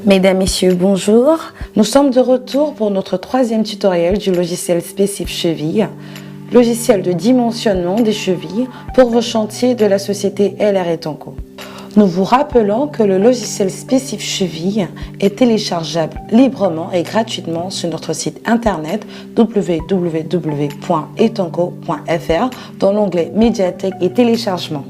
Mesdames, Messieurs, bonjour. Nous sommes de retour pour notre troisième tutoriel du logiciel Spécif Cheville, logiciel de dimensionnement des chevilles pour vos chantiers de la société LR & Co. Nous vous rappelons que le logiciel Spécif Cheville est téléchargeable librement et gratuitement sur notre site internet www.etanco.fr dans l'onglet Médiathèque et téléchargement.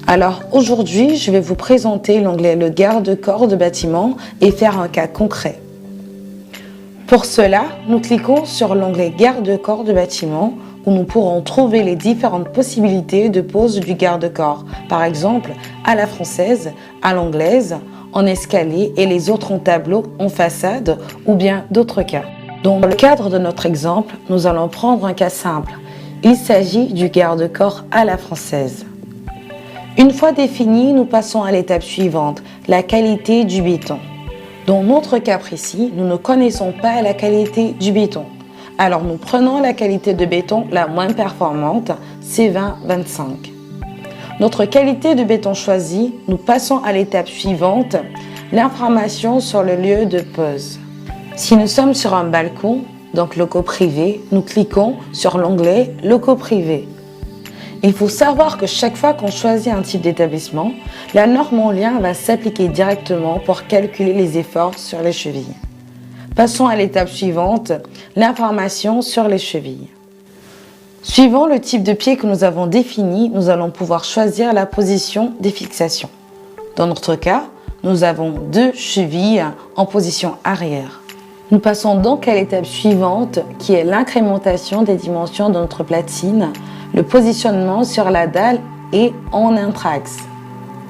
Alors aujourd'hui, je vais vous présenter l'onglet Le garde-corps de bâtiment et faire un cas concret. Pour cela, nous cliquons sur l'onglet Garde-corps de bâtiment où nous pourrons trouver les différentes possibilités de pose du garde-corps, par exemple à la française, à l'anglaise, en escalier et les autres en tableau, en façade ou bien d'autres cas. Dans le cadre de notre exemple, nous allons prendre un cas simple. Il s'agit du garde-corps à la française. Une fois défini, nous passons à l'étape suivante, la qualité du béton. Dans notre cas précis, nous ne connaissons pas la qualité du béton. Alors nous prenons la qualité de béton la moins performante, C20-25. Notre qualité de béton choisie, nous passons à l'étape suivante, l'information sur le lieu de pose. Si nous sommes sur un balcon, donc locaux privés, nous cliquons sur l'onglet locaux privés. Il faut savoir que chaque fois qu'on choisit un type d'établissement, la norme en lien va s'appliquer directement pour calculer les efforts sur les chevilles. Passons à l'étape suivante, l'information sur les chevilles. Suivant le type de pied que nous avons défini, nous allons pouvoir choisir la position des fixations. Dans notre cas, nous avons 2 chevilles en position arrière. Nous passons donc à l'étape suivante qui est l'incrémentation des dimensions de notre platine, le positionnement sur la dalle et en intrax.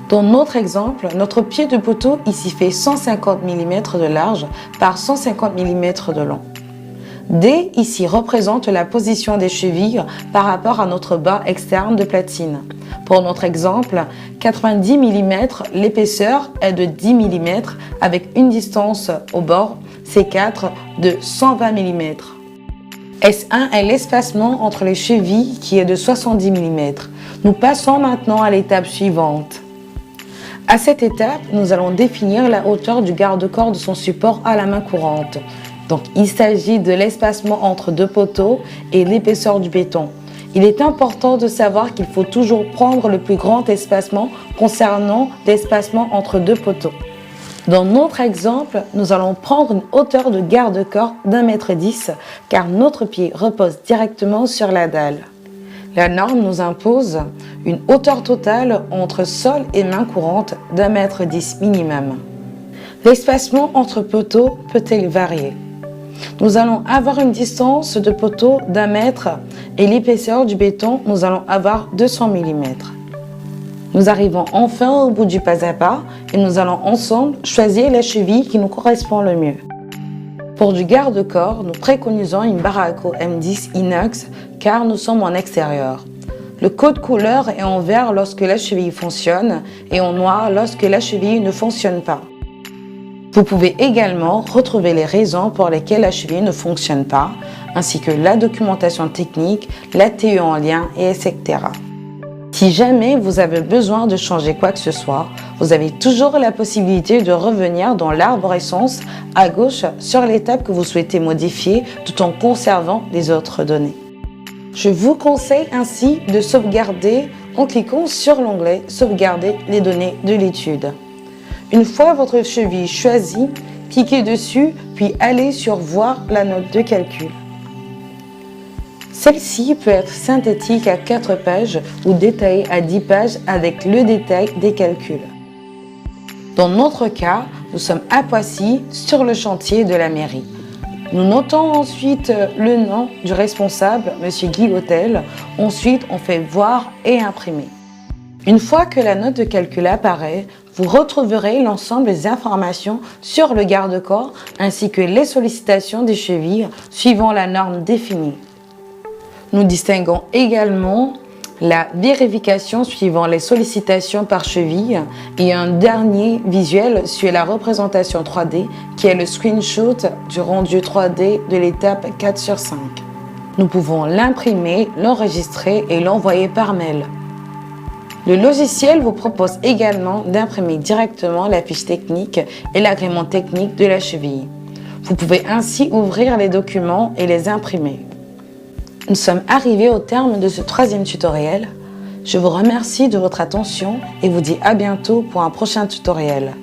Dans notre exemple, notre pied de poteau ici fait 150 mm de large par 150 mm de long. D ici représente la position des chevilles par rapport à notre bas externe de platine. Pour notre exemple, 90 mm, l'épaisseur est de 10 mm avec une distance au bord C4 de 120 mm. S1 est l'espacement entre les chevilles qui est de 70 mm. Nous passons maintenant à l'étape suivante. À cette étape, nous allons définir la hauteur du garde-corps de son support à la main courante. Donc, il s'agit de l'espacement entre 2 poteaux et l'épaisseur du béton. Il est important de savoir qu'il faut toujours prendre le plus grand espacement concernant l'espacement entre 2 poteaux. Dans notre exemple, nous allons prendre une hauteur de garde-corps d'1,10 m car notre pied repose directement sur la dalle. La norme nous impose une hauteur totale entre sol et main courante d'1,10 m minimum. L'espacement entre poteaux peut-il varier? Nous allons avoir une distance de poteau d'1 mètre et l'épaisseur du béton, nous allons avoir 200 mm. Nous arrivons enfin au bout du pas à pas et nous allons ensemble choisir la cheville qui nous correspond le mieux. Pour du garde-corps, nous préconisons une Baraco M10 inox car nous sommes en extérieur. Le code couleur est en vert lorsque la cheville fonctionne et en noir lorsque la cheville ne fonctionne pas. Vous pouvez également retrouver les raisons pour lesquelles la cheville ne fonctionne pas, ainsi que la documentation technique, la TE en lien, etc. Si jamais vous avez besoin de changer quoi que ce soit, vous avez toujours la possibilité de revenir dans l'arborescence à gauche sur l'étape que vous souhaitez modifier tout en conservant les autres données. Je vous conseille ainsi de sauvegarder en cliquant sur l'onglet « Sauvegarder les données de l'étude ». Une fois votre cheville choisie, cliquez dessus puis allez sur « Voir la note de calcul ». Celle-ci peut être synthétique à 4 pages ou détaillée à 10 pages avec le détail des calculs. Dans notre cas, nous sommes à Poissy sur le chantier de la mairie. Nous notons ensuite le nom du responsable, M. Guy Hôtel. Ensuite, on fait voir et imprimer. Une fois que la note de calcul apparaît, vous retrouverez l'ensemble des informations sur le garde-corps ainsi que les sollicitations des chevilles suivant la norme définie. Nous distinguons également la vérification suivant les sollicitations par cheville et un dernier visuel sur la représentation 3D qui est le screenshot du rendu 3D de l'étape 4/5. Nous pouvons l'imprimer, l'enregistrer et l'envoyer par mail. Le logiciel vous propose également d'imprimer directement la fiche technique et l'agrément technique de la cheville. Vous pouvez ainsi ouvrir les documents et les imprimer. Nous sommes arrivés au terme de ce 3e tutoriel. Je vous remercie de votre attention et vous dis à bientôt pour un prochain tutoriel.